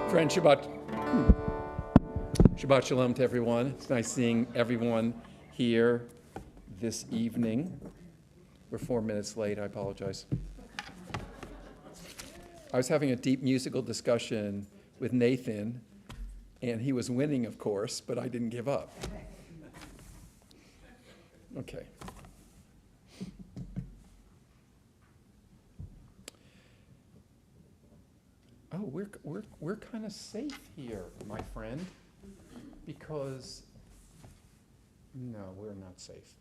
Friend, Shabbat Shalom to everyone. It's nice seeing everyone here this evening. We're 4 minutes late, I apologize. I was having a deep musical discussion with Nathan, and he was winning, of course, but I didn't give up. Okay. Oh, we're kind of safe here, my friend, because no, we're not safe.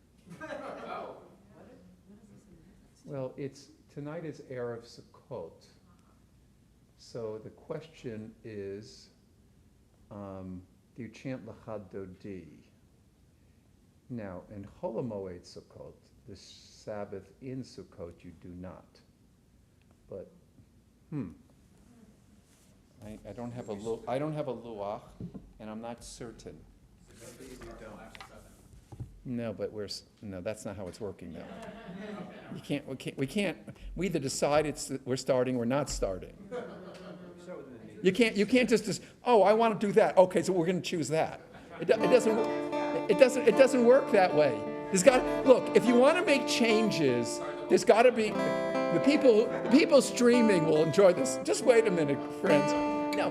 Well, tonight is Erev Sukkot, so the question is, do you chant L'chad Dodi? Now, in Chol HaMoed Sukkot, the Sabbath in Sukkot, you do not. But, I don't have a luach, and I'm not certain. No, but that's not how it's working now. We can't. We either decide we're starting or not starting. You can't just I want to do that. Okay, so we're going to choose that. It doesn't work that way. Look, if you want to make changes, there's got to be the people streaming will enjoy this. Just wait a minute, friends. No,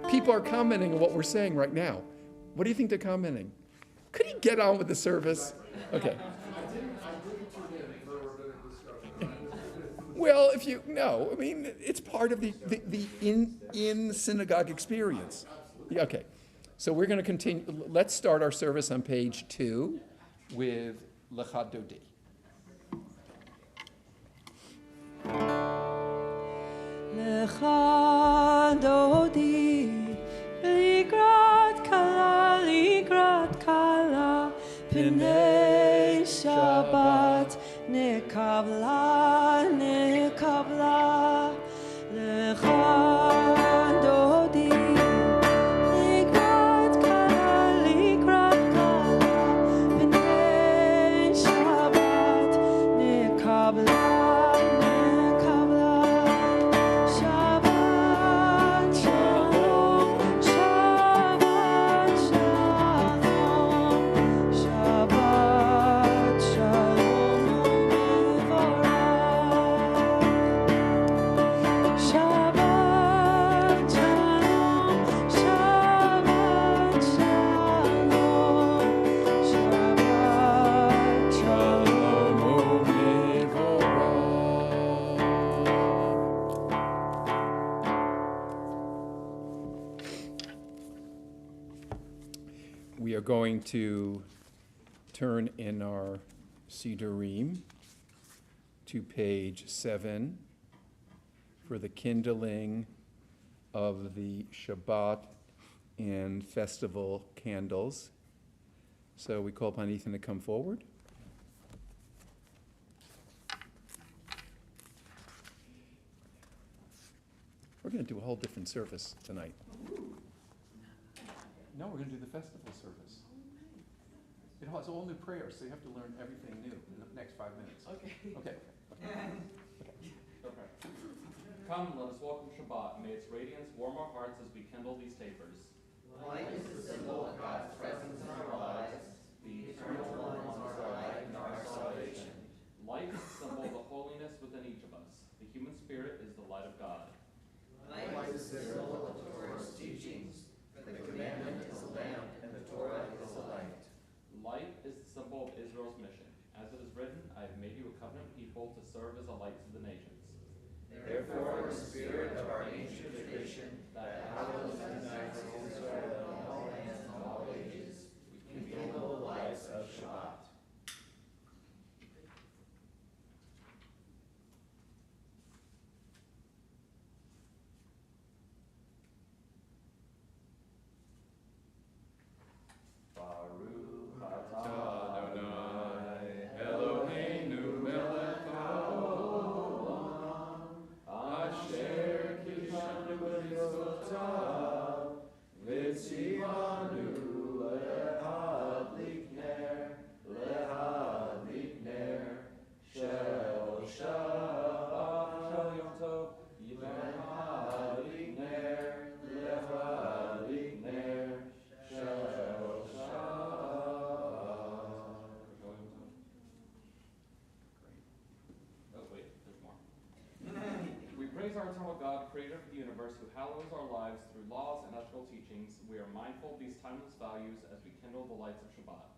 people are commenting on what we're saying right now. What do you think they're commenting? Could he get on with the service? Okay. Well, it's part of the in synagogue experience. Okay, so we're going to continue. Let's start our service on page 2 with L'chad Dodi. L'chad Dodi, ligrat kala, p'nei Shabbat, nekabla, l'chad Dodi, ligrat kala, p'nei Shabbat, nekabla. We are going to turn in our Sidurim to page 7 for the kindling of the Shabbat and festival candles. So we call upon Ethan to come forward. We're going to do a whole different service tonight. No, we're going to do the festival service. It has all new prayers, so you have to learn everything new in the next 5 minutes. Okay. Come, let us welcome Shabbat. May its radiance warm our hearts as we kindle these tapers. Light is the symbol of God's presence in our lives. The eternal one is our life and our salvation. Light is the symbol of the holiness within each of us. The human spirit is the light of God. Light is the symbol of the Torah's teachings. The commandment is a lamp, and the Torah is a light. Light is the symbol of Israel's mission. As it is written, I have made you a covenant people to serve as a light to the nations. Therefore, in the spirit of our ancient tradition, that hallowed unites Israel in all lands and all ages, we kindle the lights of Shabbat. praise our eternal God, creator of the universe, who hallows our lives through laws and ethical teachings. We are mindful of these timeless values as we kindle the lights of Shabbat.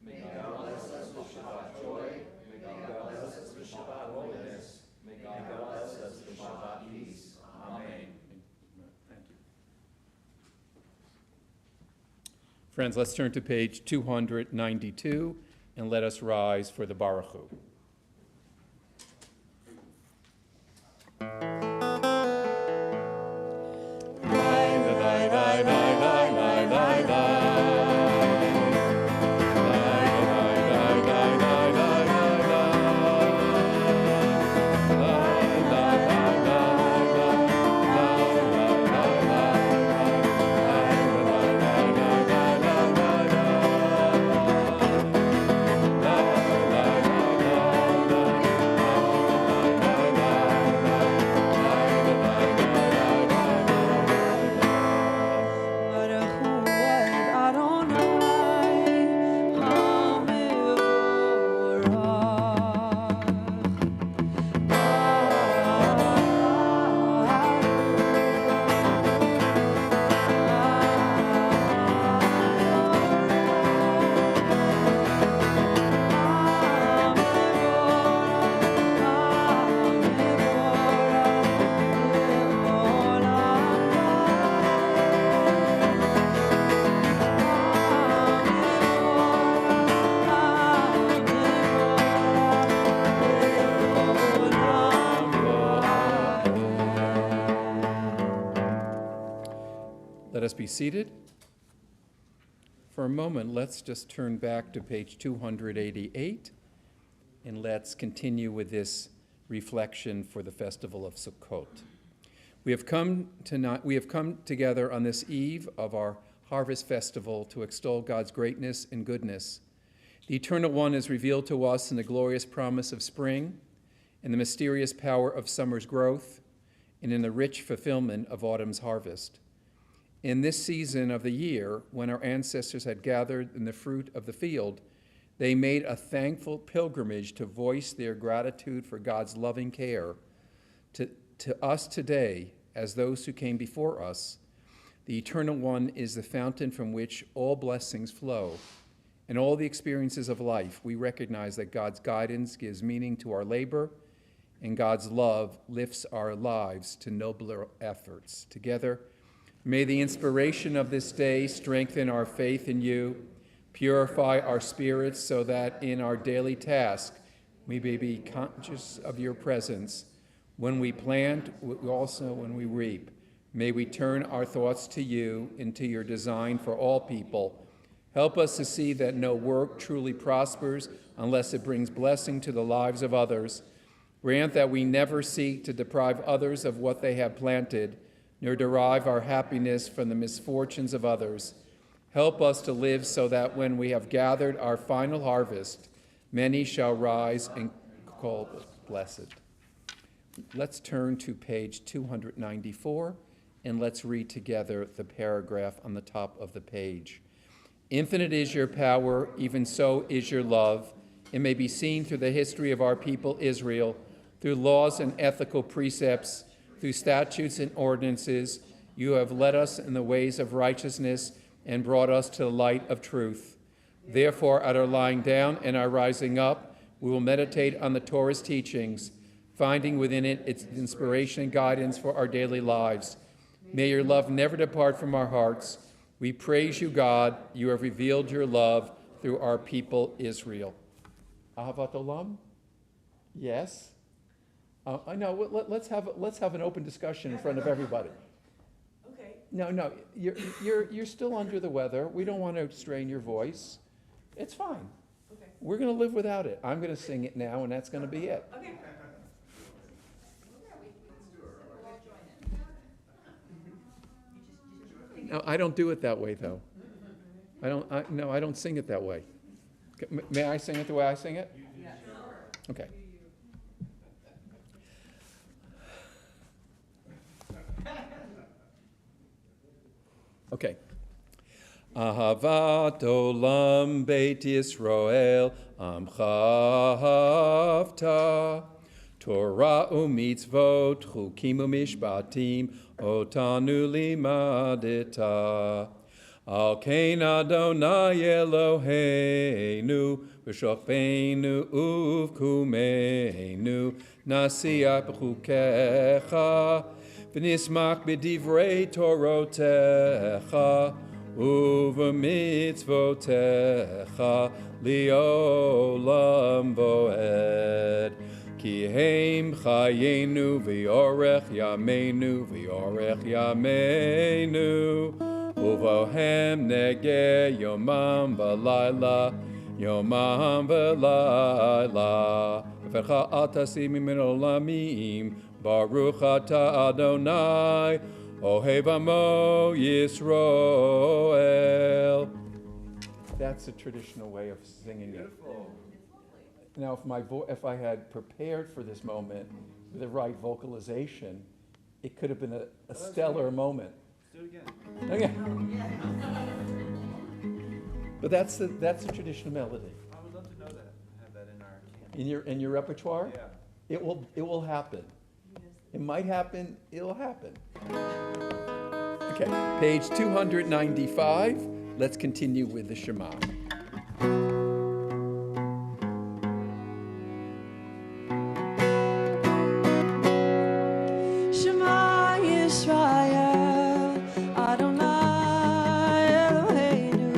May God bless us with Shabbat joy. May God bless us with Shabbat holiness. May God bless us with Shabbat peace. Amen. Thank you. Friends, let's turn to page 292 and let us rise for the Baruch Hu. Let us be seated. For a moment, let's just turn back to page 288 and let's continue with this reflection for the festival of Sukkot. We have come together on this eve of our harvest festival to extol God's greatness and goodness. The Eternal One is revealed to us in the glorious promise of spring, in the mysterious power of summer's growth, and in the rich fulfillment of autumn's harvest. In this season of the year, when our ancestors had gathered in the fruit of the field, they made a thankful pilgrimage to voice their gratitude for God's loving care. To us today, as those who came before us, the Eternal One is the fountain from which all blessings flow. In all the experiences of life, we recognize that God's guidance gives meaning to our labor, and God's love lifts our lives to nobler efforts. Together, may the inspiration of this day strengthen our faith in you, purify our spirits so that in our daily task we may be conscious of your presence. When we plant, also when we reap, may we turn our thoughts to you and to your design for all people. Help us to see that no work truly prospers unless it brings blessing to the lives of others. Grant that we never seek to deprive others of what they have planted, nor derive our happiness from the misfortunes of others. Help us to live so that when we have gathered our final harvest, many shall rise and call blessed. Let's turn to page 294, and let's read together the paragraph on the top of the page. Infinite is your power, even so is your love. It may be seen through the history of our people Israel, through laws and ethical precepts, through statutes and ordinances. You have led us in the ways of righteousness and brought us to the light of truth. Therefore, at our lying down and our rising up, we will meditate on the Torah's teachings, finding within it its inspiration and guidance for our daily lives. May your love never depart from our hearts. We praise you, God. You have revealed your love through our people Israel. Ahavat Olam? Yes? I know. Let's have an open discussion in front of everybody. Okay. No. You're still under the weather. We don't want to strain your voice. It's fine. Okay. We're going to live without it. I'm going to sing it now, and that's going to be it. Okay. No, I don't do it that way, though. I don't sing it that way. May I sing it the way I sing it? Yeah. Okay. Okay. Ahavat olam beit Yisrael amcha havta Torah u'mitzvot, chukim u'mishpatim, otanu limadeta. Al kein Adonai Eloheinu, v'shofeinu uvkumeinu, nasiach b'chukecha, v'nismach b'divrei Torotecha, uv'mitzvotecha, li'olam voed. Ki heim chayenu v'yorech yameinu, uvohem nege yomam v'layla, v'fercha atasi min olamim, baruch ata Adonai, ohev amo Yisroel. That's a traditional way of singing it. Now, if I had prepared for this moment with the right vocalization, it could have been a stellar moment. Let's do it Okay. But that's a traditional melody. I would love to know that, have that in our canon. In your repertoire, Yeah. it will happen. It might happen. It'll happen. Okay, page 295. Let's continue with the Shema. Shema Yisrael, Adonai Eloheinu,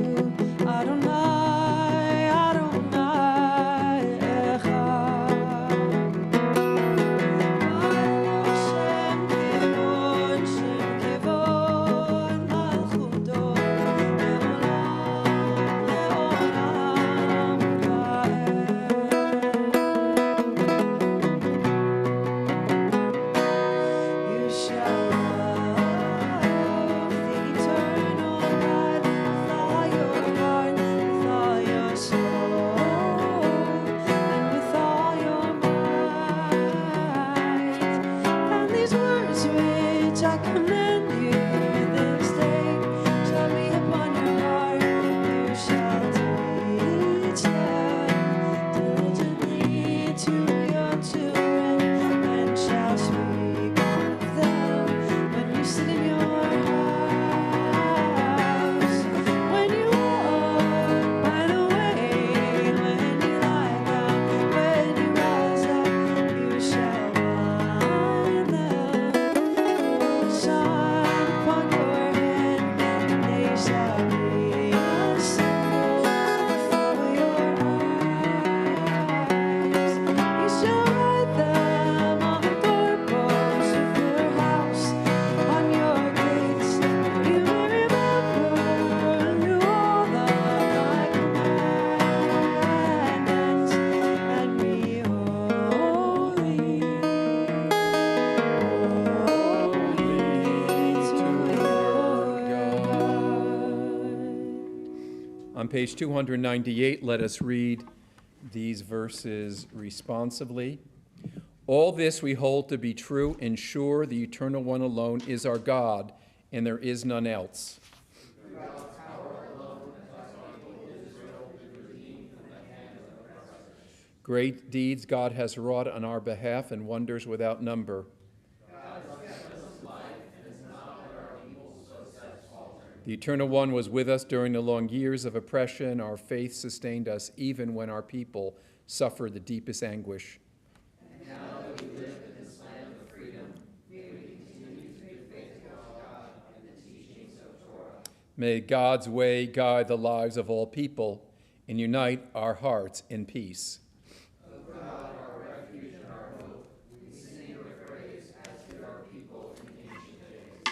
Adonai, Adonai Echad. Shem kevod, malchuto, leolam You shall love the eternal God with all your heart, with all your soul, and with all your might. And these words which I command you this day shall be upon your heart. You shall teach them diligently to your children, and shall speak of them when you sit in your house, when you walk by the way, when you lie down, when you rise up. You shall bind them, shine upon your head, and they shall be a symbol before your eyes. You shall write them on the doorposts of your house, on your gates, that you may remember and do all of my commandments, and be holy to your God. On page 298, let us read these verses responsively. All this we hold to be true and sure, the Eternal One alone is our God, and there is none else. Great deeds God has wrought on our behalf, and wonders without number. The Eternal One was with us during the long years of oppression. Our faith sustained us even when our people suffered the deepest anguish. May God's way guide the lives of all people and unite our hearts in peace.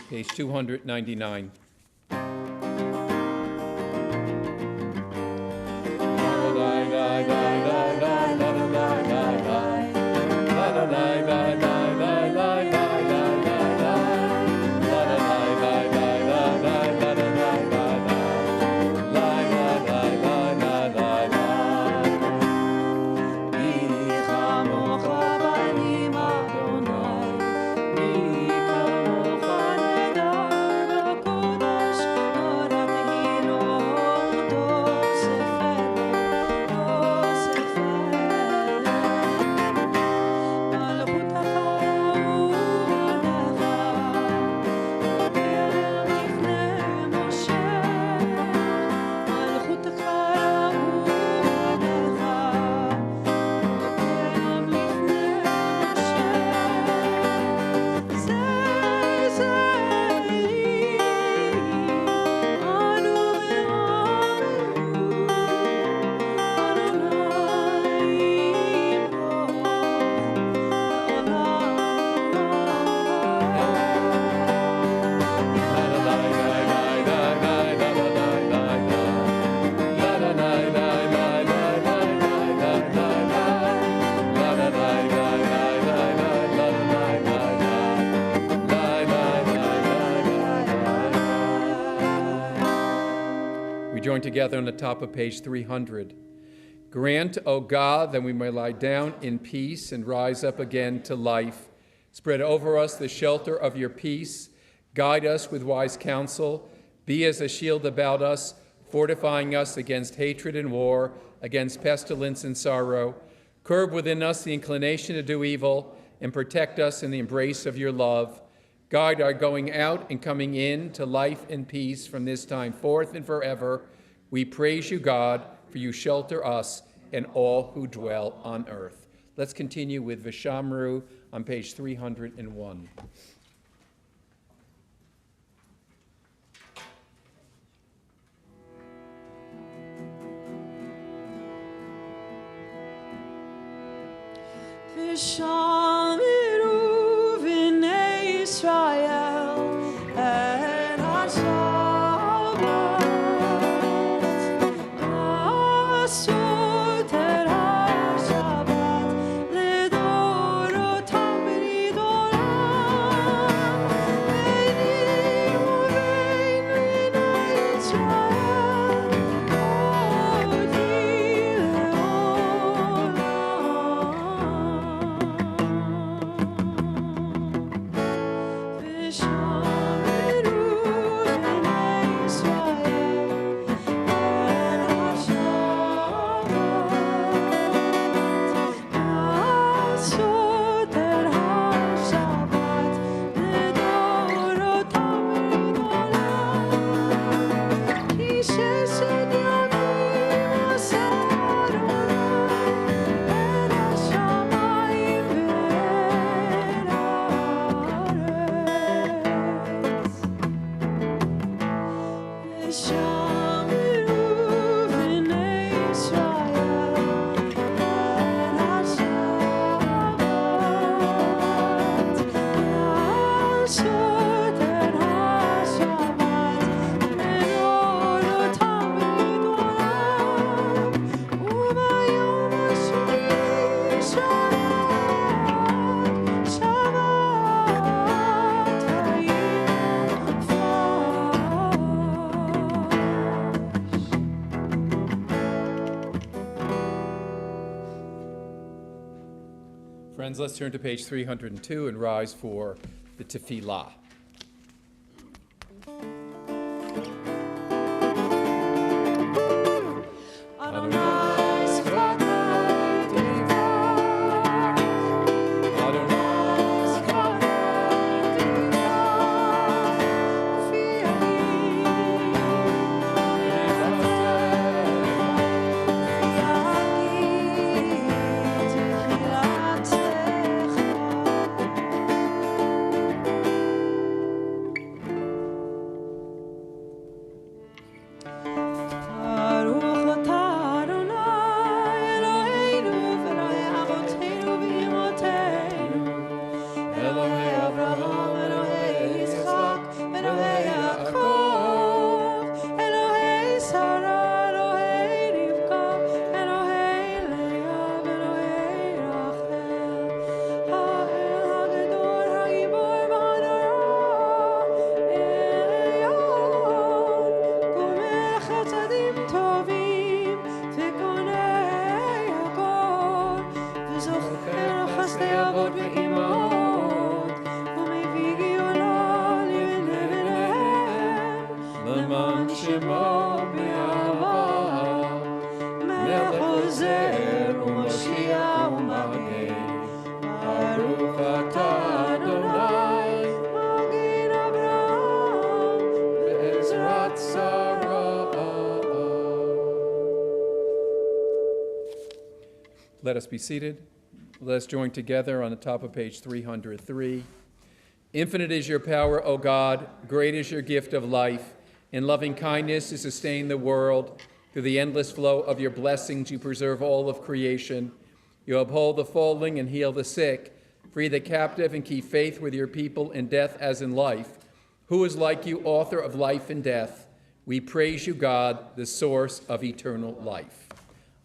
Page 299. Adonai, join together on the top of page 300. Grant, O God, that we may lie down in peace and rise up again to life. Spread over us the shelter of your peace. Guide us with wise counsel. Be as a shield about us, fortifying us against hatred and war, against pestilence and sorrow. Curb within us the inclination to do evil, and protect us in the embrace of your love. Guide our going out and coming in to life and peace from this time forth and forever. We praise you, God, for you shelter us and all who dwell on earth. Let's continue with Vishamru on page 301. V'shamiru v'nei Yisrael et ha-Shabbat asot et ha-Shabbat לדורותם בדורם ביני ובין בני ישראל אותי Friends, let's turn to page 302 and rise for the Tefillah. Let us be seated. Let us join together on the top of page 303. Infinite is your power, O God. Great is your gift of life. In loving kindness to sustain the world. Through the endless flow of your blessings, you preserve all of creation. You uphold the falling and heal the sick. Free the captive and keep faith with your people in death as in life. Who is like you, author of life and death? We praise you, God, the source of eternal life.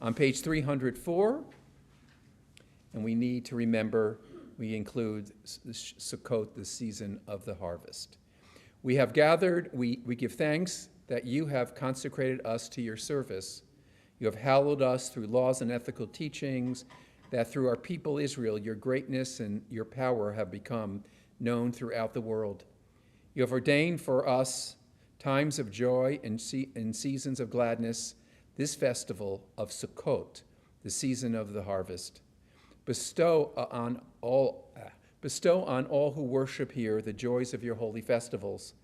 On page 304, and we need to remember, we include Sukkot, the season of the harvest. We have gathered, we give thanks that you have consecrated us to your service. You have hallowed us through laws and ethical teachings, that through our people Israel, your greatness and your power have become known throughout the world. You have ordained for us times of joy and seasons of gladness, this festival of Sukkot, the season of the harvest. Bestow on all who worship here the joys of your holy festivals.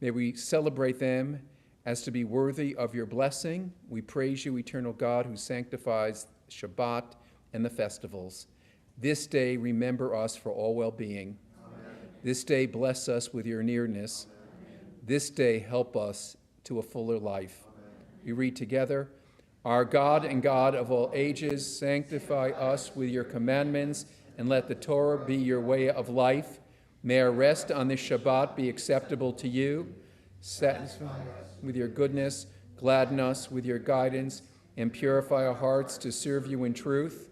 May we celebrate them as to be worthy of your blessing. We praise you, eternal God, who sanctifies Shabbat and the festivals. This day remember us for all well-being. This day bless us with your nearness. This day help us to a fuller life. We read together, our God and God of all ages, sanctify us with your commandments, and let the Torah be your way of life. May our rest on this Shabbat be acceptable to you. Satisfy us with your goodness, gladden us with your guidance, and purify our hearts to serve you in truth.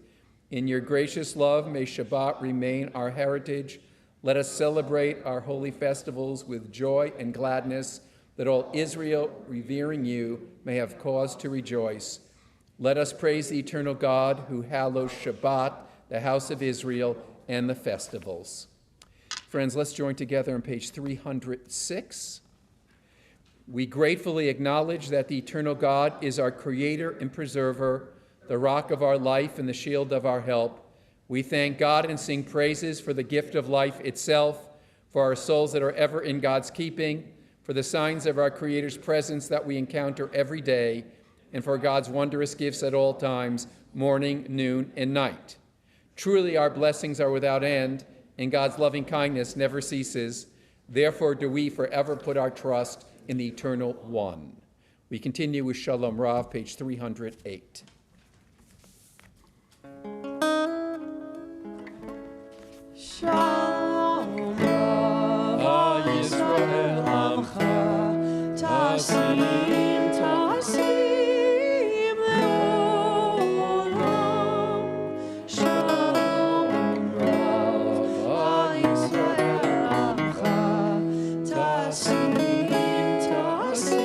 In your gracious love, may Shabbat remain our heritage. Let us celebrate our holy festivals with joy and gladness, that all Israel, revering you, may have cause to rejoice. Let us praise the eternal God who hallows Shabbat, the house of Israel, and the festivals. Friends, let's join together on page 306. We gratefully acknowledge that the eternal God is our creator and preserver, the rock of our life and the shield of our help. We thank God and sing praises for the gift of life itself, for our souls that are ever in God's keeping, for the signs of our Creator's presence that we encounter every day, and for God's wondrous gifts at all times, morning, noon, and night. Truly our blessings are without end, and God's loving kindness never ceases. Therefore do we forever put our trust in the Eternal One. We continue with Shalom Rav, page 308. Shalom Rav Yisrael Amcha Tasim Tasim Leolam. Shalom Rav Yisrael Amcha Tasim Tasim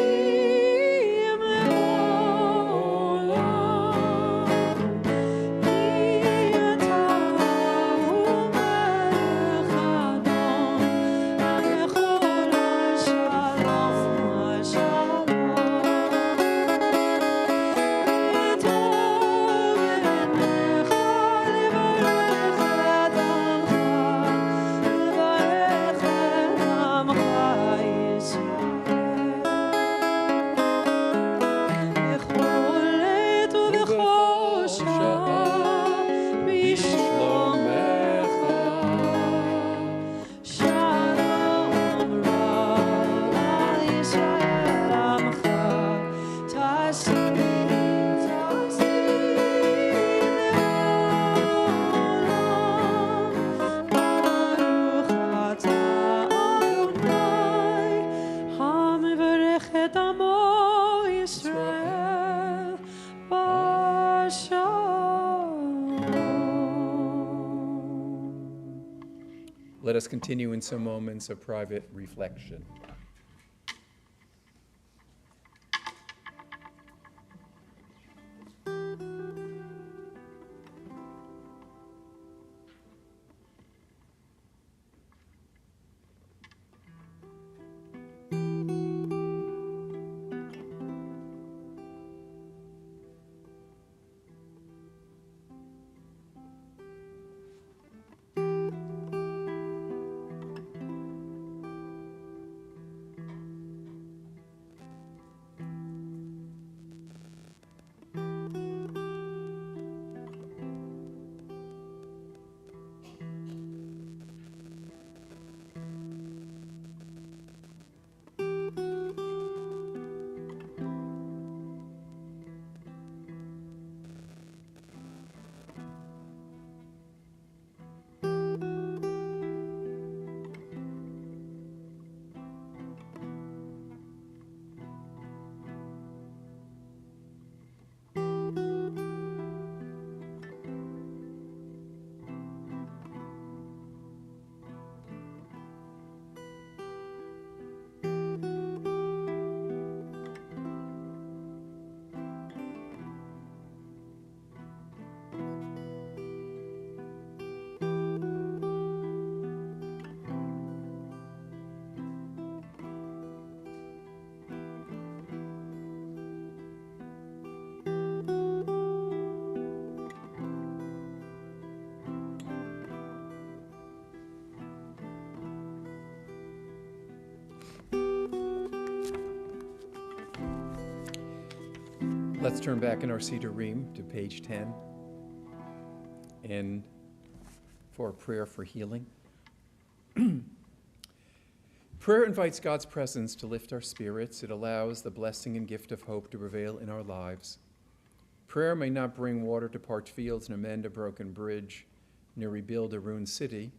Let us continue in some moments of private reflection. Let's turn back in our Cedar Ream to page 10 and for a prayer for healing. Prayer invites God's presence to lift our spirits. It allows the blessing and gift of hope to prevail in our lives. Prayer may not bring water to parched fields and amend a broken bridge, nor rebuild a ruined city,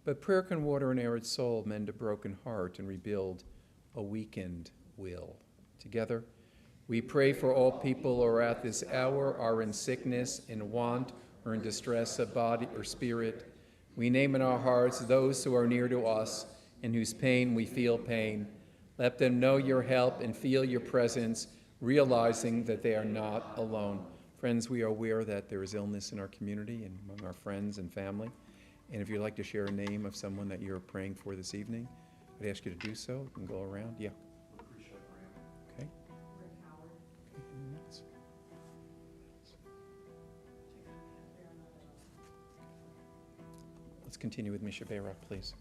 but prayer can water an arid soul, mend a broken heart, and rebuild a weakened will. Together, we pray for all people who are at this hour, are in sickness, in want, or in distress of body or spirit. We name in our hearts those who are near to us, in whose pain we feel pain. Let them know your help and feel your presence, realizing that they are not alone. Friends, we are aware that there is illness in our community and among our friends and family. And if you'd like to share a name of someone that you're praying for this evening, I'd ask you to do so. You can go around. Yeah. Okay. Okay. Let's continue with Misha Beira, please.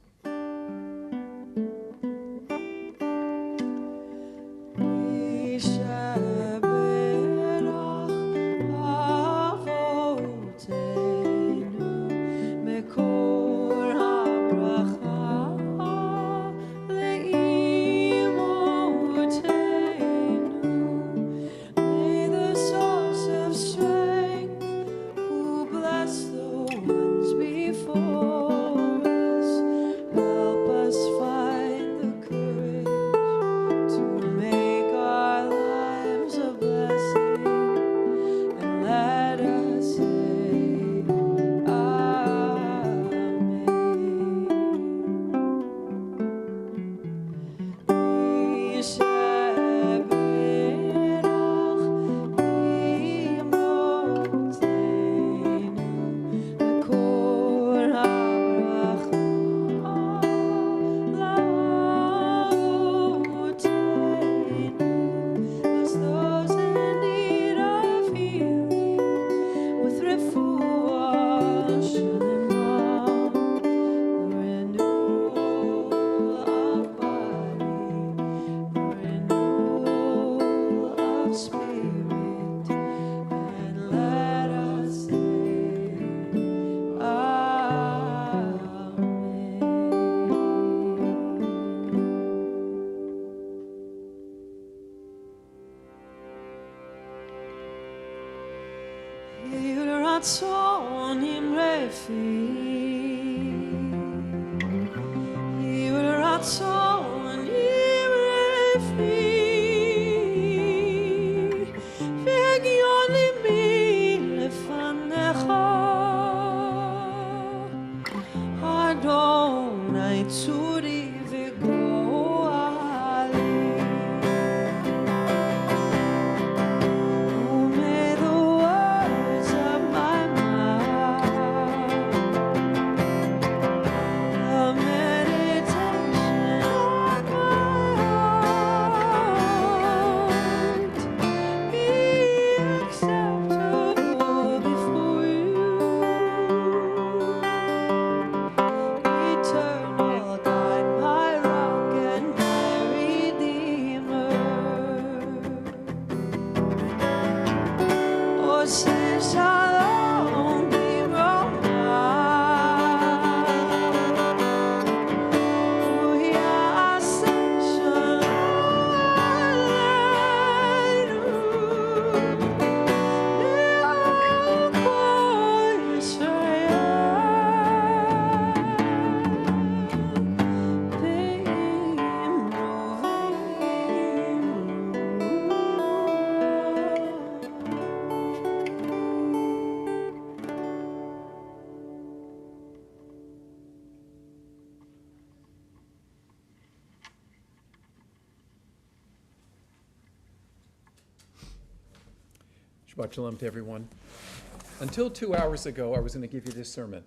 Shabbat shalom to everyone. Until 2 hours ago, I was going to give you this sermon.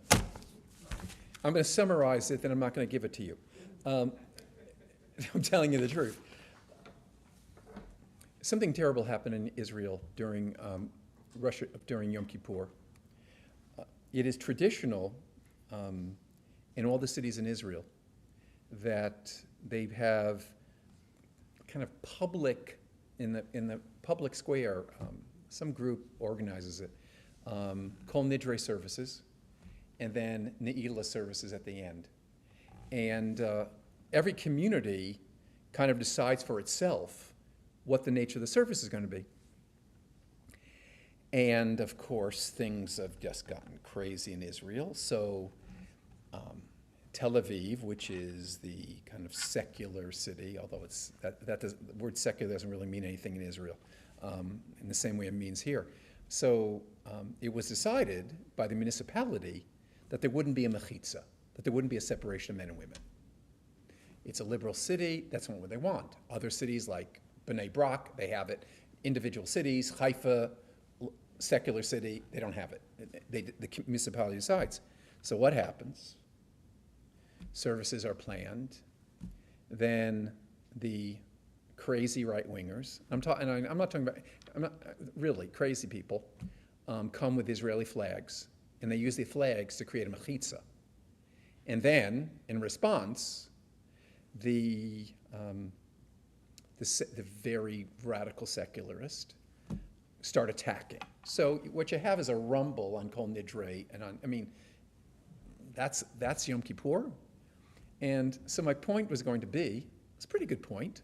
I'm going to summarize it, then I'm not going to give it to you. I'm telling you the truth. Something terrible happened in Israel during Yom Kippur. It is traditional in all the cities in Israel that they have kind of public in the public square, some group organizes it, Kol Nidre services, and then Ne'ilah services at the end. And every community kind of decides for itself what the nature of the service is going to be. And of course, things have just gotten crazy in Israel. So Tel Aviv, which is the kind of secular city, although the word secular doesn't really mean anything in Israel, in the same way it means here. So it was decided by the municipality that there wouldn't be a mechitza, that there wouldn't be a separation of men and women. It's a liberal city, that's what they want. Other cities like Bnei Brak, they have it. Individual cities, Haifa, secular city, they don't have it. The municipality decides. So what happens? Services are planned. Then the crazy right-wingers, I'm not really crazy people, come with Israeli flags, and they use the flags to create a mechitza. And then, in response, the very radical secularist start attacking. So what you have is a rumble on Kol Nidre, and that's Yom Kippur. And so my point was going to be, it's a pretty good point.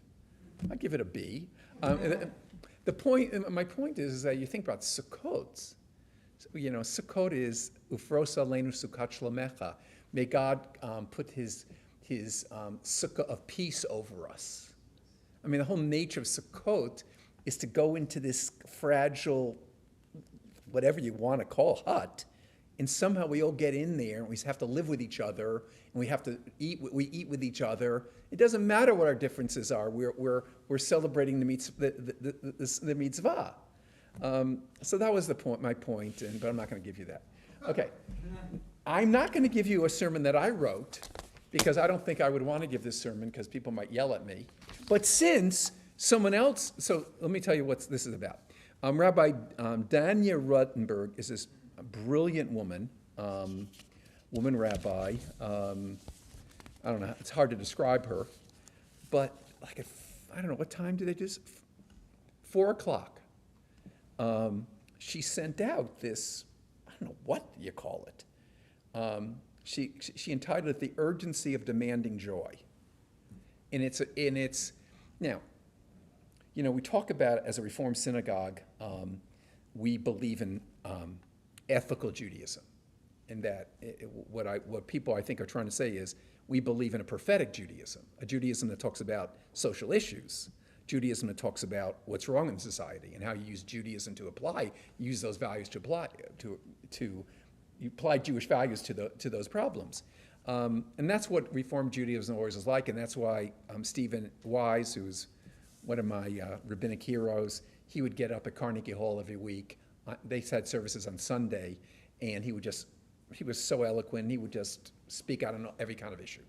I give it a B. My point is that you think about Sukkot. Sukkot is Ufrosa Leinu Sukkot Shlomecha. May God put his sukkah of peace over us. The whole nature of Sukkot is to go into this fragile, whatever you want to call, hut, and somehow we all get in there, and we have to live with each other, and we have to eat. We eat with each other. It doesn't matter what our differences are. We're celebrating the mitzvah. So that was my point, but I'm not going to give you that. Okay, I'm not going to give you a sermon that I wrote, because I don't think I would want to give this sermon because people might yell at me. But since someone else, so let me tell you what this is about. Rabbi Danya Ruttenberg is this brilliant woman rabbi. I don't know, it's hard to describe her, but I don't know, what time did they do this? 4 o'clock. She sent out this, I don't know what you call it. She entitled it "The Urgency of Demanding Joy," and it's now, we talk about, as a Reform synagogue, we believe in ethical Judaism, and that what people I think are trying to say is we believe in a prophetic Judaism, a Judaism that talks about social issues, Judaism that talks about what's wrong in society and how you use Judaism to use those values to apply you apply Jewish values to those problems. And that's what Reformed Judaism always is like, and that's why Stephen Wise, who's one of my rabbinic heroes, he would get up at Carnegie Hall every week. They had services on Sunday, and he was so eloquent, he would just speak out on every kind of issue.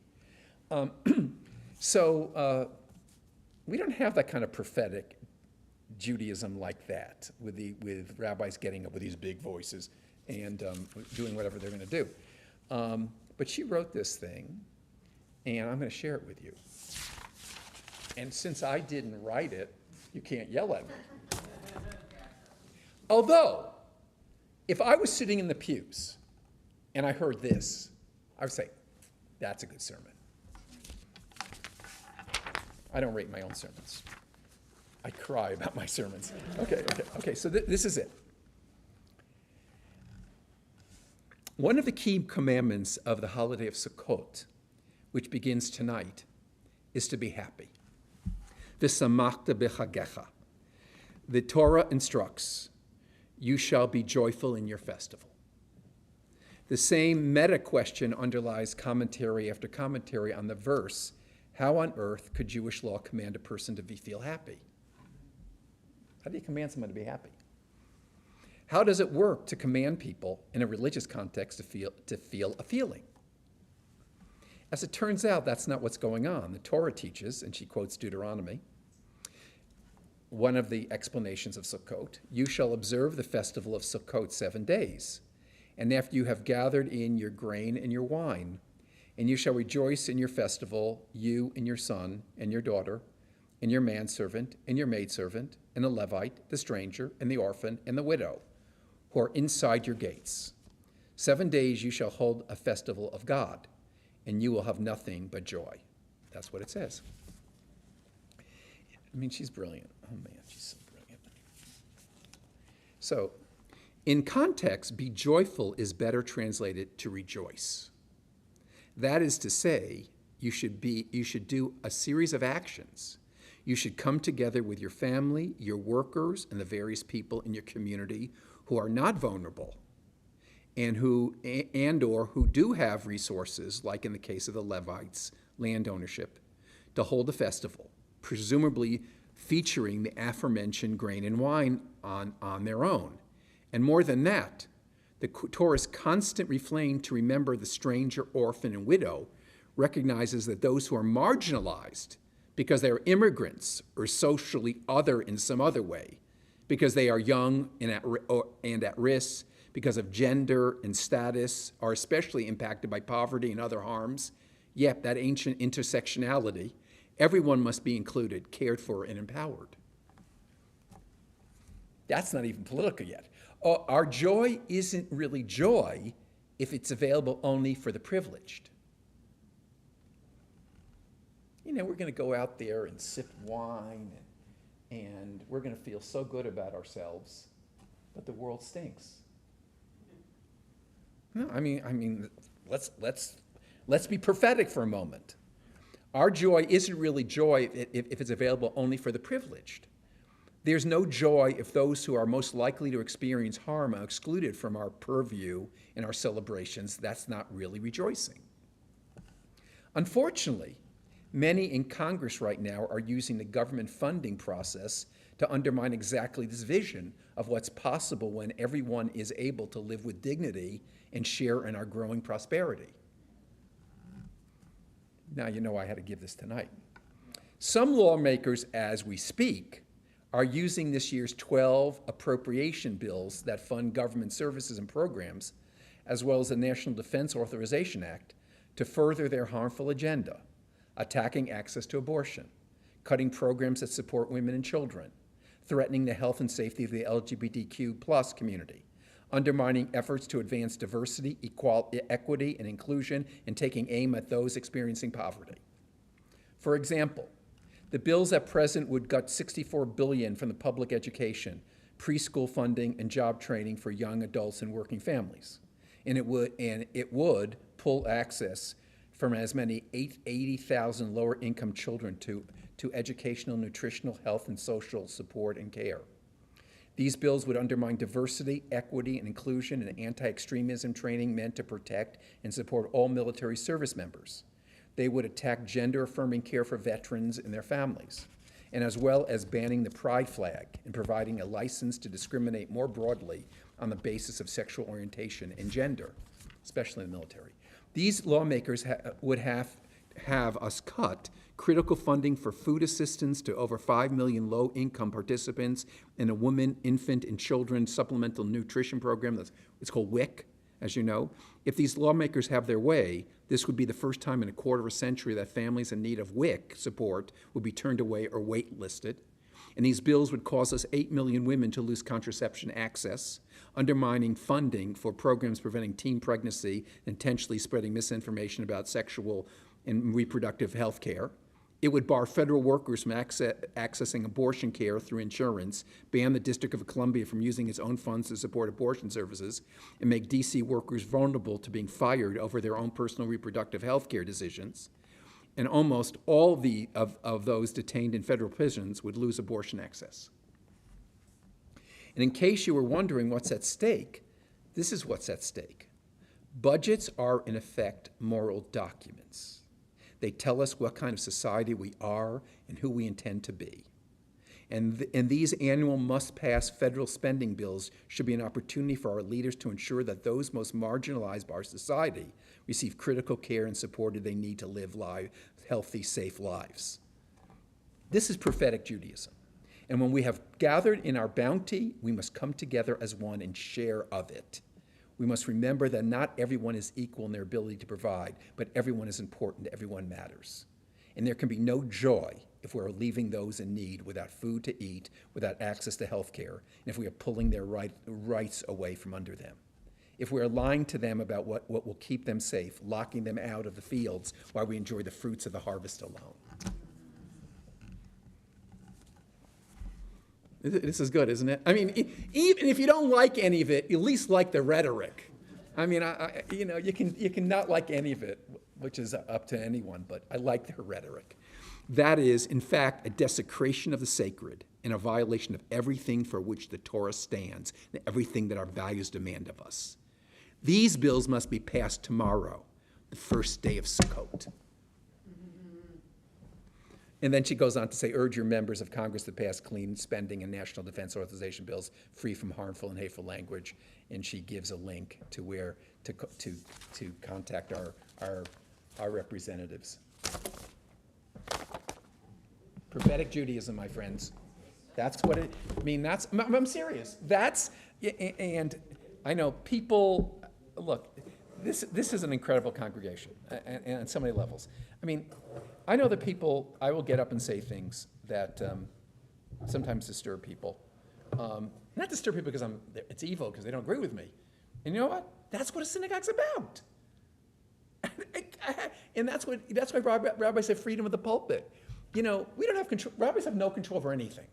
So we don't have that kind of prophetic Judaism like that, with rabbis getting up with these big voices and doing whatever they're going to do. But she wrote this thing, and I'm going to share it with you. And since I didn't write it, you can't yell at me. Although, if I was sitting in the pews and I heard this, I would say, that's a good sermon. I don't rate my own sermons. I cry about my sermons. Okay, so this is it. One of the key commandments of the holiday of Sukkot, which begins tonight, is to be happy. V'samachta b'chagecha. The Torah instructs, you shall be joyful in your festival. The same meta question underlies commentary after commentary on the verse, how on earth could Jewish law command a person to feel happy? How do you command someone to be happy? How does it work to command people in a religious context to feel a feeling? As it turns out, that's not what's going on. The Torah teaches, and she quotes Deuteronomy, one of the explanations of Sukkot, you shall observe the festival of Sukkot 7 days, and after you have gathered in your grain and your wine, and you shall rejoice in your festival, you and your son and your daughter, and your manservant, and your maidservant, and the Levite, the stranger, and the orphan, and the widow, who are inside your gates. 7 days you shall hold a festival of God, and you will have nothing but joy. That's what it says. I mean, she's brilliant. Oh man, she's so brilliant. So, in context, be joyful is better translated to rejoice. That is to say, you should do a series of actions. You should come together with your family, your workers, and the various people in your community who are not vulnerable and who do have resources, like in the case of the Levites, land ownership, to hold a festival, presumably featuring the aforementioned grain and wine on their own. And more than that, the Torah's constant refrain to remember the stranger, orphan, and widow recognizes that those who are marginalized because they are immigrants or socially other in some other way, because they are young and at risk, because of gender and status, are especially impacted by poverty and other harms. Yep, that ancient intersectionality, everyone must be included, cared for, and empowered. That's not even political yet. Our joy isn't really joy if it's available only for the privileged. You know, we're going to go out there and sip wine, and we're going to feel so good about ourselves, but the world stinks. No, I mean, let's be prophetic for a moment. Our joy isn't really joy if it's available only for the privileged. There's no joy if those who are most likely to experience harm are excluded from our purview in our celebrations. That's not really rejoicing. Unfortunately, many in Congress right now are using the government funding process to undermine exactly this vision of what's possible when everyone is able to live with dignity and share in our growing prosperity. Now you know I had to give this tonight. Some lawmakers, as we speak, are using this year's 12 appropriation bills that fund government services and programs, as well as the National Defense Authorization Act, to further their harmful agenda, attacking access to abortion, cutting programs that support women and children, threatening the health and safety of the LGBTQ+ community, undermining efforts to advance diversity, equity, and inclusion, and taking aim at those experiencing poverty. For example, the bills at present would gut $64 billion from the public education, preschool funding, and job training for young adults and working families. And it would pull access from as many 80,000 lower income children to educational, nutritional, health, and social support and care. These bills would undermine diversity, equity, and inclusion and anti-extremism training meant to protect and support all military service members. They would attack gender-affirming care for veterans and their families, and as well as banning the pride flag and providing a license to discriminate more broadly on the basis of sexual orientation and gender, especially in the military. These lawmakers would have us cut critical funding for food assistance to over 5 million low-income participants in a women, infant, and children supplemental nutrition program. It's called WIC, as you know. If these lawmakers have their way, this would be the first time in a quarter of a century that families in need of WIC support would be turned away or waitlisted. And these bills would cause us 8 million women to lose contraception access, undermining funding for programs preventing teen pregnancy, intentionally spreading misinformation about sexual and reproductive health care. It would bar federal workers from accessing abortion care through insurance, ban the District of Columbia from using its own funds to support abortion services, and make D.C. workers vulnerable to being fired over their own personal reproductive health care decisions. And almost all of those detained in federal prisons would lose abortion access. And in case you were wondering what's at stake, this is what's at stake. Budgets are, in effect, moral documents. They tell us what kind of society we are and who we intend to be. And these annual must-pass federal spending bills should be an opportunity for our leaders to ensure that those most marginalized by our society receive critical care and support they need to live healthy, safe lives. This is prophetic Judaism. And when we have gathered in our bounty, we must come together as one and share of it. We must remember that not everyone is equal in their ability to provide, but everyone is important, everyone matters. And there can be no joy if we're leaving those in need without food to eat, without access to health care, and if we are pulling their rights away from under them. If we are lying to them about what will keep them safe, locking them out of the fields while we enjoy the fruits of the harvest alone. This is good, isn't it? I mean, even if you don't like any of it, you at least like the rhetoric. I mean, you can not like any of it, which is up to anyone, but I like their rhetoric. That is, in fact, a desecration of the sacred and a violation of everything for which the Torah stands and everything that our values demand of us. These bills must be passed tomorrow, the first day of Sukkot. And then she goes on to say, urge your members of Congress to pass clean spending and national defense authorization bills free from harmful and hateful language. And she gives a link to where to contact our representatives. Prophetic Judaism, my friends. That's what it, I mean, I'm serious. And I know people, look, this is an incredible congregation and on so many levels. I mean, I know that people, I will get up and say things that sometimes disturb people. Not disturb people because it's evil, because they don't agree with me. And you know what? That's what a synagogue's about. And that's why rabbis have freedom of the pulpit. You know, we don't have control, rabbis have no control over anything.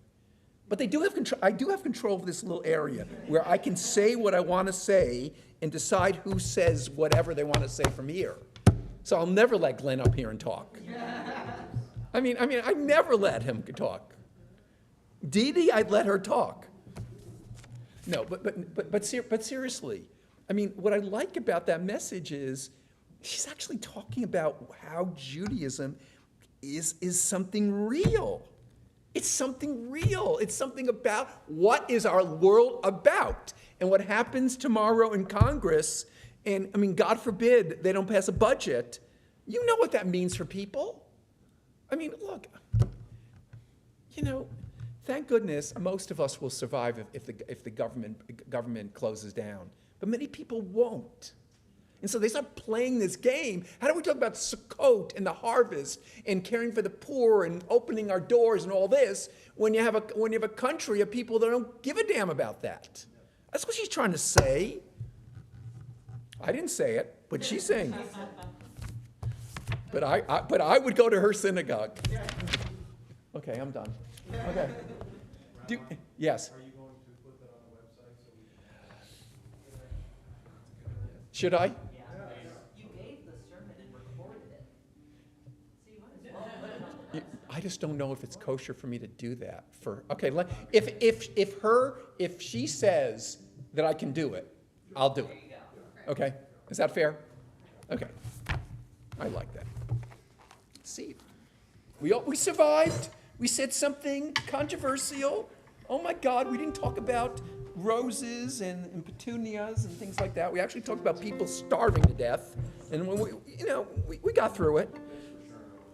But they do have control, I do have control of this little area where I can say what I want to say and decide who says whatever they want to say from here. So I'll never let Glenn up here and talk. I mean, I never let him talk. Dee Dee, I'd let her talk. No, but seriously, I mean, what I like about that message is she's actually talking about how Judaism is something real. It's something real. It's something about what is our world about. And what happens tomorrow in Congress, and I mean, God forbid they don't pass a budget, you know what that means for people. I mean, look, you know, thank goodness most of us will survive if the government closes down. But many people won't. And so they start playing this game. How do we talk about Sukkot and the harvest and caring for the poor and opening our doors and all this when you have a country of people that don't give a damn about that? That's what she's trying to say. I didn't say it, but she's saying it. But I would go to her synagogue. Okay, I'm done. Okay. Yes. Are you going to put that on the website so we Should I? You gave the sermon and recorded it. So you might as well put it on the website. I just don't know if it's kosher for me to do that. If she says that I can do it, I'll do it. Okay, is that fair? Okay, I like that. See, we survived. We said something controversial. Oh my God, we didn't talk about roses and petunias and things like that. We actually talked about people starving to death, and when we got through it.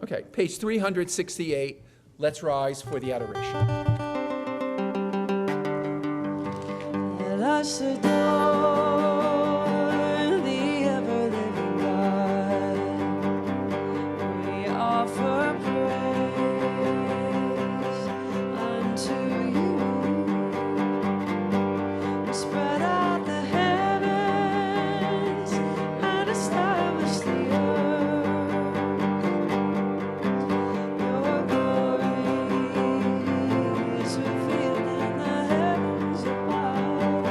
Okay, page 368. Let's rise for the adoration. Let us adore the ever-living God. We offer praise unto you. Spread out the heavens and establish the earth. Your glory is revealed in the heavens above.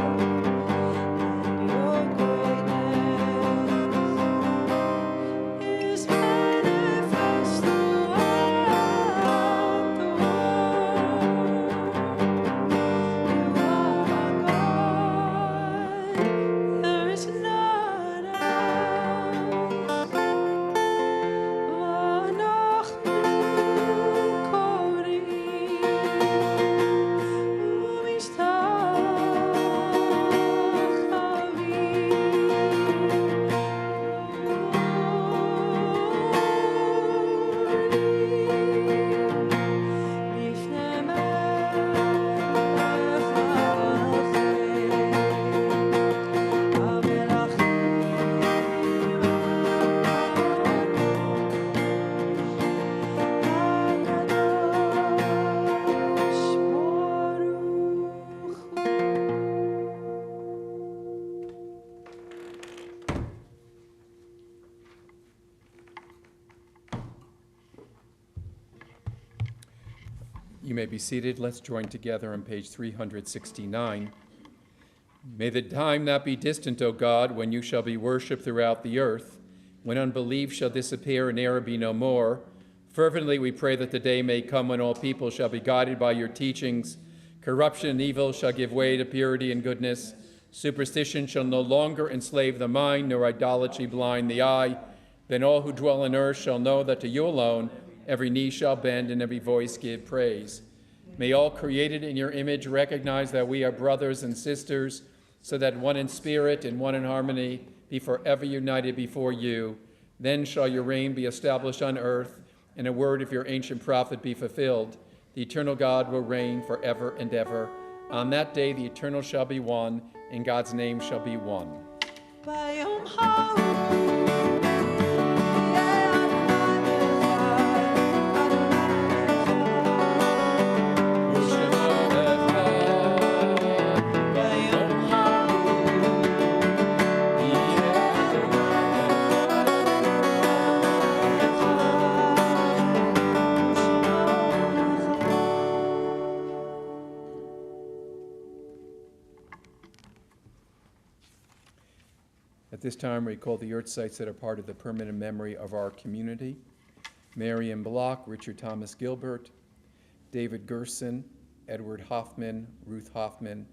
You may be seated. Let's join together on page 369. May the time not be distant, O God, when you shall be worshipped throughout the earth, when unbelief shall disappear and error be no more. Fervently we pray that the day may come when all people shall be guided by your teachings. Corruption and evil shall give way to purity and goodness. Superstition shall no longer enslave the mind, nor idolatry blind the eye. Then all who dwell on earth shall know that to you alone every knee shall bend and every voice give praise. May all created in your image recognize that we are brothers and sisters, so that one in spirit and one in harmony be forever united before you. Then shall your reign be established on earth, and a word of your ancient prophet be fulfilled. The eternal God will reign forever and ever. On that day the eternal shall be one, and God's name shall be one. Bayom Ha'u. At this time, we recall the earth sites that are part of the permanent memory of our community. Marion Block, Richard Thomas Gilbert, David Gerson, Edward Hoffman, Ruth Hoffman,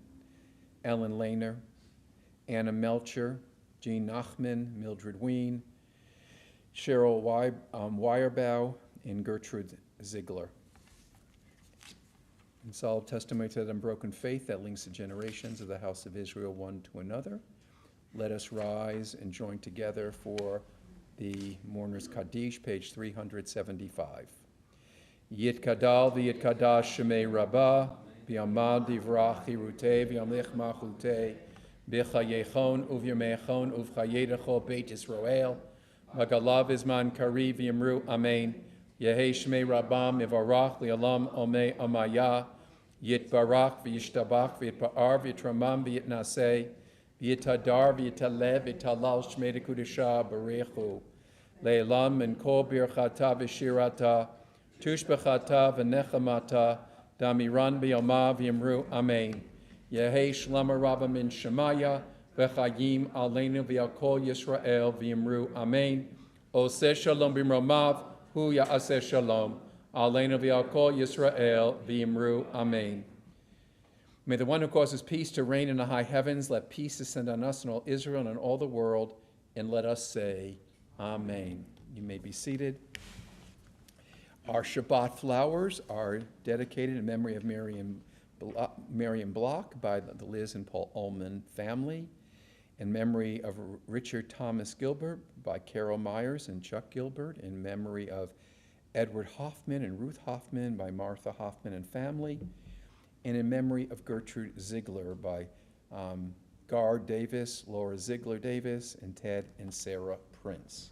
Ellen Lehner, Anna Melcher, Jean Nachman, Mildred Ween, Cheryl Weyerbaugh, and Gertrude Ziegler. In solemn testimony to that unbroken faith that links the generations of the house of Israel one to another, let us rise and join together for the Mourner's Kaddish, page 375. Yitkadal v'yitkadash shemei rabbah, v'yamad divrach hirutei v'yamlich machutei, b'chayechon uvyamechon uvchayedecho beit Yisrael, v'galav izman kari v'yamru amen, yehi shemei rabbam ivarach li'alam omei amaya, yitbarach v'yishtabach v'yitpa'ar v'yitramam v'yitnaseh, V'yitadar v'yitalev v'yitalal shmei dekudesha barechu le'elam min kol birchata v'shirata tushbechata v'nechamata damiran b'yoma v'yamru amen. Yehei shlama rabba min shemaya v'chayim aleinu v'al kol Yisrael v'yamru amen. Oseh shalom b'mromav hu ya'aseh shalom aleinu v'al kol Yisrael v'yamru amen. May the one who causes peace to reign in the high heavens, let peace descend on us and all Israel and all the world, and let us say, Amen. You may be seated. Our Shabbat flowers are dedicated in memory of Marion Block by the Liz and Paul Ullman family, in memory of Richard Thomas Gilbert by Carol Myers and Chuck Gilbert, in memory of Edward Hoffman and Ruth Hoffman by Martha Hoffman and family, and in memory of Gertrude Ziegler by Gar Davis, Laura Ziegler Davis, and Ted and Sarah Prince.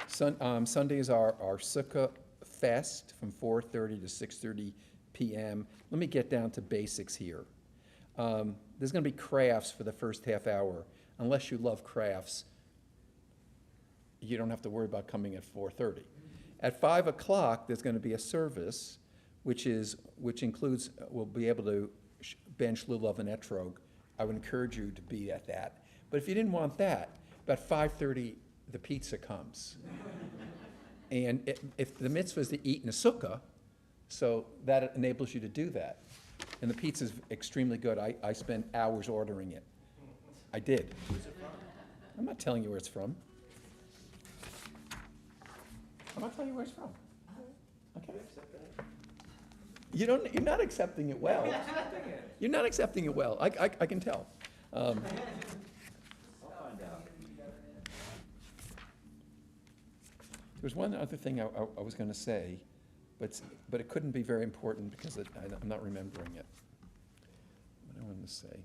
Sunday is our Sukkah Fest from 4:30 to 6:30 p.m. Let me get down to basics here. There's going to be crafts for the first half hour. Unless you love crafts, you don't have to worry about coming at 4:30. At 5 o'clock, there's going to be a service which includes, we'll be able to bench lulav and etrog. I would encourage you to be at that. But if you didn't want that, about 5:30, the pizza comes. And if the mitzvah is to eat in a sukkah, so that enables you to do that. And the pizza is extremely good. I spent hours ordering it. I did. I'm not telling you where it's from. I'm not telling you where it's from. Okay. You're not accepting it well. You're not accepting it well. I can tell. I'll find out. There's one other thing I was going to say, but it couldn't be very important because I'm not remembering it. What I wanted to say.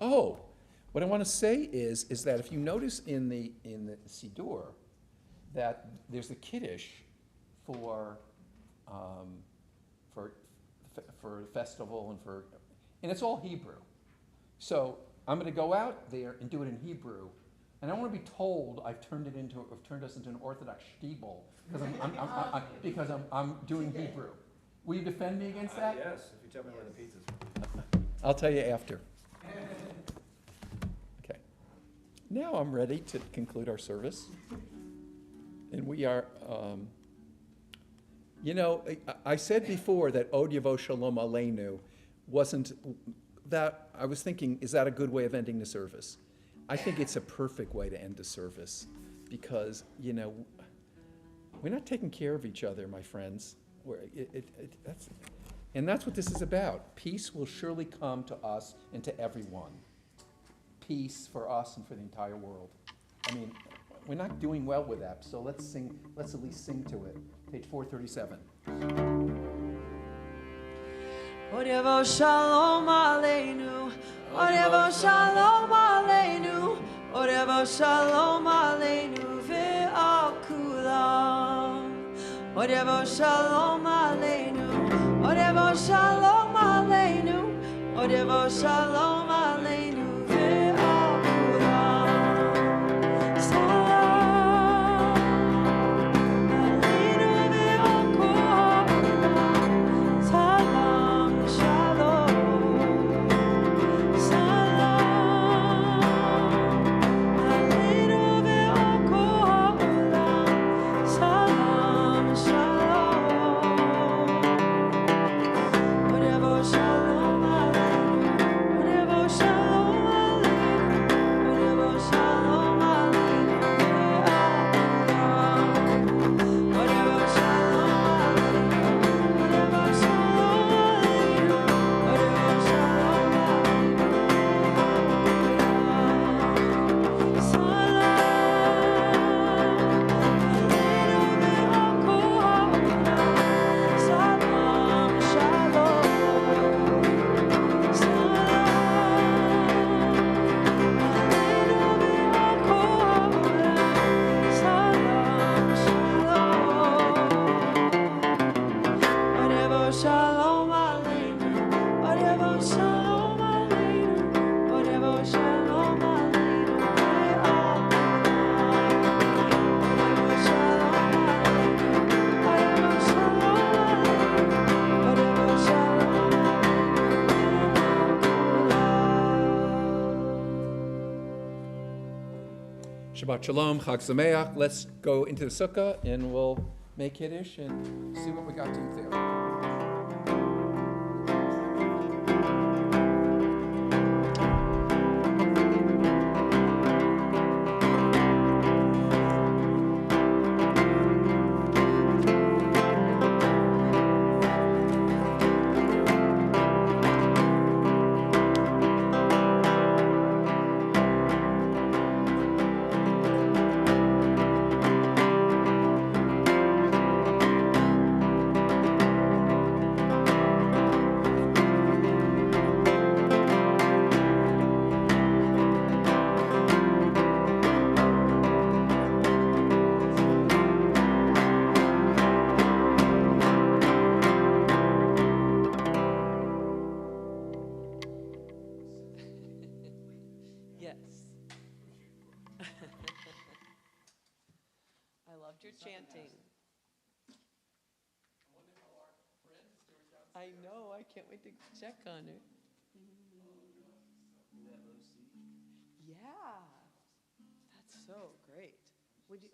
Oh, what I want to say is that if you notice in the Siddur that there's a Kiddush for festival and it's all Hebrew. So I'm going to go out there and do it in Hebrew, and I want to be told I've turned us into an Orthodox shtibel because I'm doing Hebrew. Will you defend me against that? Yes, if you tell me where the pizza's from. I'll tell you after. Okay. Now I'm ready to conclude our service. And we are, I said before that Od Yavo Shalom Aleinu wasn't, that, I was thinking, is that a good way of ending the service? I think it's a perfect way to end the service because, we're not taking care of each other, my friends. That's what this is about. Peace will surely come to us and to everyone. Peace for us and for the entire world. I mean, we're not doing well with that, so let's at least sing to it. Page 437. Od Yavo Shalom Aleinu, Od Yavo Shalom Aleinu, Od Yavo Shalom Aleinu ve'al kulam. Od Yavo Shalom Aleinu, Od Yavo Shalom Aleinu, Od Yavo Shalom Aleinu ve'al kulam. Salam Aleinu ve'al kulam. Salam Shalom. Salam Aleinu ve'al kulam. Salam Shalom. Od Yavo Shalom Aleinu, Od Yavo Shalom Aleinu, Od Yavo Shalom Aleinu ve'al kulam. Od Yavo Shalom Aleinu, Od Yavo Shalom Aleinu, Od Yavo Shalom Aleinu ve'al kulam. Shalom Aleinu, Od Yavo Shalom Aleinu, Od Yavo Shalom Aleinu ve'al kulam. Od Yavo Shalom Aleinu, Od Yavo Shalom Aleinu ve'al kulam. Shabbat Shalom, Chag Sameach. Let's go into the sukkah and we'll make Kiddush and see what we got to eat there. Yes. I loved your chanting. I know, I can't wait to check on her. Yeah, that's so great. Would you,